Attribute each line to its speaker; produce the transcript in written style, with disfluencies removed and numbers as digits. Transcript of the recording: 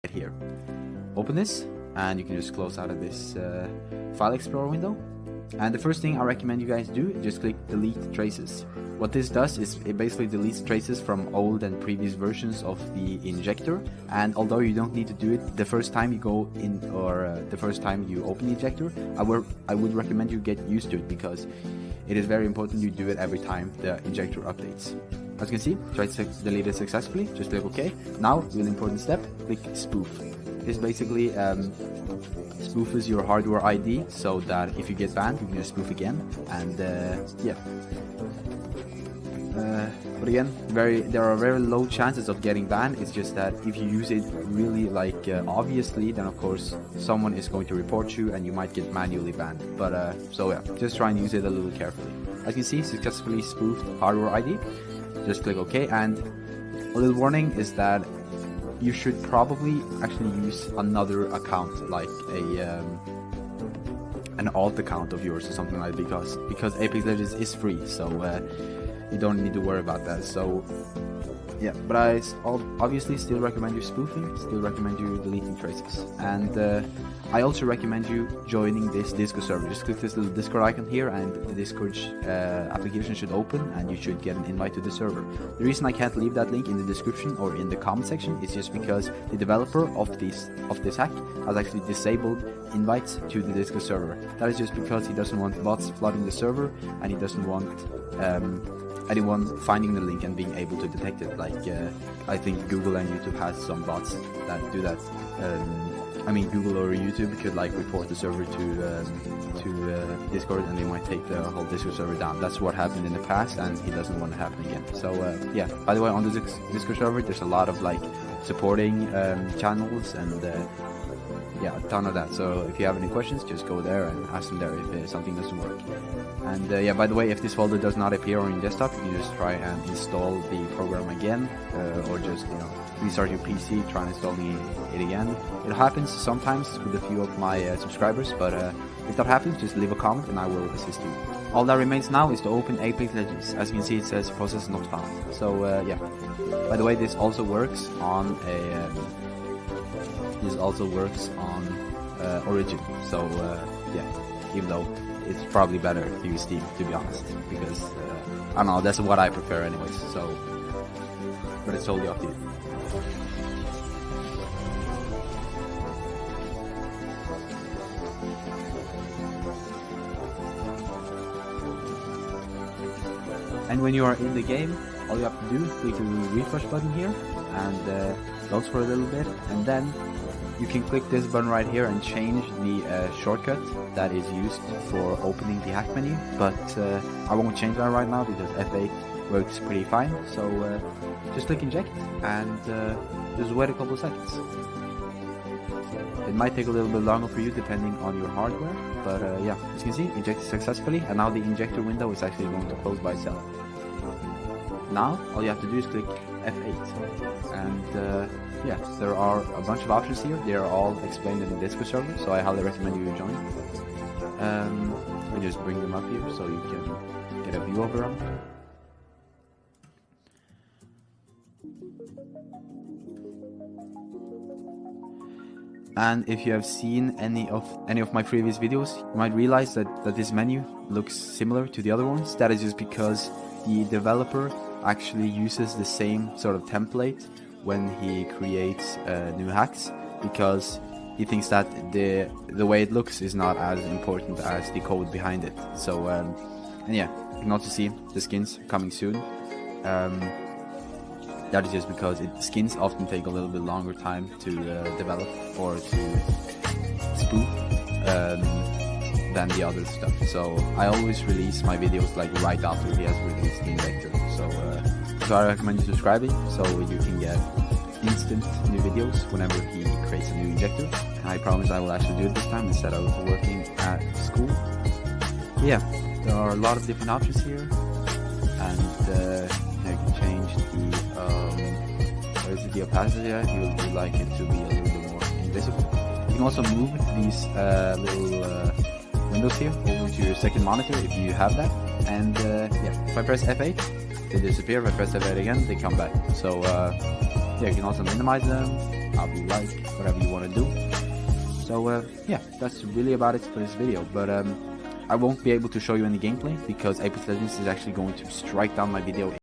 Speaker 1: here. Open this, and you can just close out of this file explorer window. And the first thing I recommend you guys do is just click delete traces. What this does is it basically deletes traces from old and previous versions of the injector. And although you don't need to do it the first time you go in, or the first time you open the injector, I would recommend you get used to it, because it is very important you do it every time the injector updates. As you can see, try to delete it successfully. Just click OK. Now, really important step, click spoof. This basically spoofs your hardware ID, so that if you get banned, you can just spoof again. And yeah. But again, there are very low chances of getting banned. It's just that if you use it really obviously, then of course someone is going to report you and you might get manually banned. But so yeah, just try and use it a little carefully. As you can see, successfully spoofed hardware ID. Just click OK, and a little warning is that you should probably actually use another account, like an alt account of yours or something like that, because Apex Legends is free, so you don't need to worry about that. So yeah, but I obviously still recommend you spoofing, still recommend you deleting traces, and I also recommend you joining this Discord server. Just click this little Discord icon here, and the Discord application should open, and you should get an invite to the server. The reason I can't leave that link in the description or in the comment section is just because the developer of this hack has actually disabled invites to the Discord server. That is just because he doesn't want bots flooding the server, and he doesn't want anyone finding the link and being able to detect it. Like I think Google and YouTube has some bots that do that. I mean, Google or YouTube could report the server to Discord, and they might take the whole Discord server down. That's what happened in the past, and he doesn't want to happen again. So yeah, by the way, on the Discord server there's a lot of supporting channels, and yeah, a ton of that. So if you have any questions, just go there and ask them there if something doesn't work. And yeah, by the way, if this folder does not appear on your desktop, you can just try and install the program again, or just restart your PC, try installing it again. It happens sometimes with a few of my subscribers, but if that happens, just leave a comment and I will assist you. All that remains now is to open Apex Legends. As you can see, it says process not found. So yeah. By the way, this also works on Origin. So yeah, even though it's probably better to use Steam, to be honest, because I don't know, that's what I prefer anyways. So, but it's totally up to you. And when you are in the game, all you have to do is click the refresh button here, and loads for a little bit, and then you can click this button right here and change the shortcut that is used for opening the hack menu. But I won't change that right now because F8 works pretty fine. So just click inject and just wait a couple of seconds. It might take a little bit longer for you depending on your hardware, but yeah, as you can see, injected successfully, and now the injector window is actually going to close by itself. Now all you have to do is click F8, and yeah, there are a bunch of options here. They are all explained in the Discord server, so I highly recommend you join. I just bring them up here so you can get a view over them. And if you have seen any of my previous videos, you might realize that this menu looks similar to the other ones. That is just because the developer actually uses the same sort of template when he creates new hacks, because he thinks that the way it looks is not as important as the code behind it. So and yeah, you can also see the skins coming soon. That is just because skins often take a little bit longer time to develop or to spoof than the other stuff. So I always release my videos right after he has released the injector. So I recommend you subscribing so you can get instant new videos whenever he creates a new injector. And I promise I will actually do it this time instead of working at school. Yeah, there are a lot of different options here, and you can change the opacity. You would like it to be a little bit more invisible. You can also move these little windows here over to your second monitor if you have that. And yeah, if I press F8, they disappear. If I press F8 again, they come back. So yeah, you can also minimize them. I'll be like, whatever you want to do. So yeah, that's really about it for this video. But I won't be able to show you any gameplay because Apex Legends is actually going to strike down my video